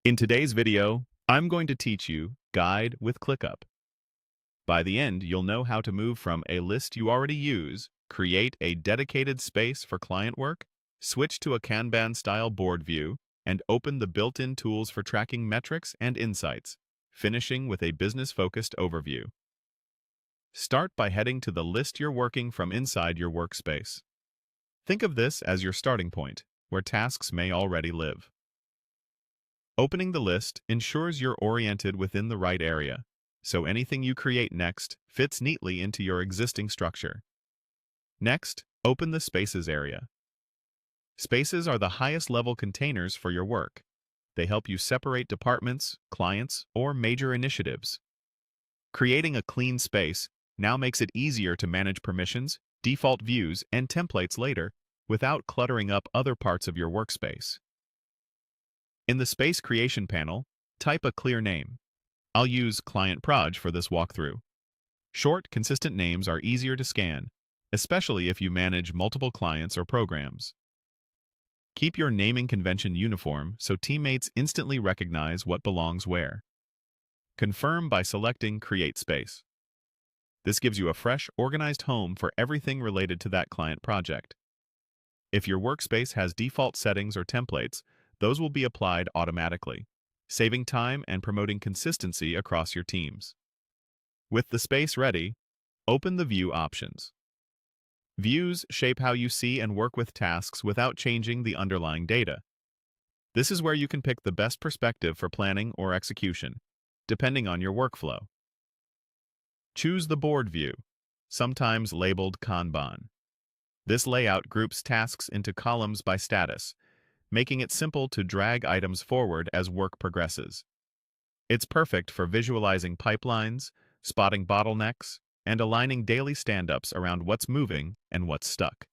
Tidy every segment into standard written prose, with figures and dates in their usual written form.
In today's video, I'm going to teach you Guide with ClickUp. By the end, you'll know how to move from a list you already use, create a dedicated space for client work, switch to a Kanban-style board view, and open the built-in tools for tracking metrics and insights, finishing with a business-focused overview. Start by heading to the list you're working from inside your workspace. Think of this as your starting point, where tasks may already live. Opening the list ensures you're oriented within the right area, so anything you create next fits neatly into your existing structure. Next, open the Spaces area. Spaces are the highest level containers for your work. They help you separate departments, clients, or major initiatives. Creating a clean space now makes it easier to manage permissions, default views, and templates later without cluttering up other parts of your workspace. In the Space Creation panel, type a clear name. I'll use Client Proj for this walkthrough. Short, consistent names are easier to scan, especially if you manage multiple clients or programs. Keep your naming convention uniform so teammates instantly recognize what belongs where. Confirm by selecting Create Space. This gives you a fresh, organized home for everything related to that client project. If your workspace has default settings or templates, those will be applied automatically, saving time and promoting consistency across your teams. With the space ready, open the View options. Views shape how you see and work with tasks without changing the underlying data. This is where you can pick the best perspective for planning or execution, depending on your workflow. Choose the Board view, sometimes labeled Kanban. This layout groups tasks into columns by status, making it simple to drag items forward as work progresses. It's perfect for visualizing pipelines, spotting bottlenecks, and aligning daily stand-ups around what's moving and what's stuck.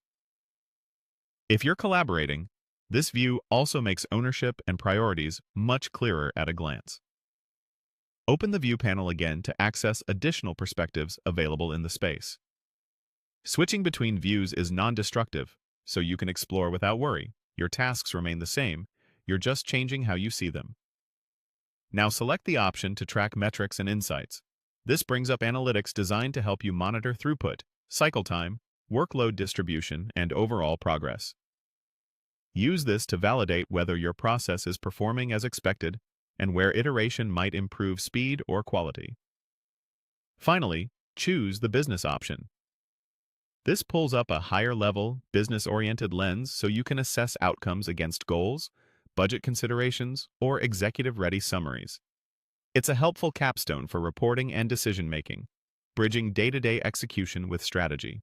If you're collaborating, this view also makes ownership and priorities much clearer at a glance. Open the View panel again to access additional perspectives available in the space. Switching between views is non-destructive, so you can explore without worry. Your tasks remain the same, you're just changing how you see them. Now select the option to track metrics and insights. This brings up analytics designed to help you monitor throughput, cycle time, workload distribution, and overall progress. Use this to validate whether your process is performing as expected and where iteration might improve speed or quality. Finally, choose the business option. This pulls up a higher-level, business-oriented lens so you can assess outcomes against goals, budget considerations, or executive-ready summaries. It's a helpful capstone for reporting and decision-making, bridging day-to-day execution with strategy.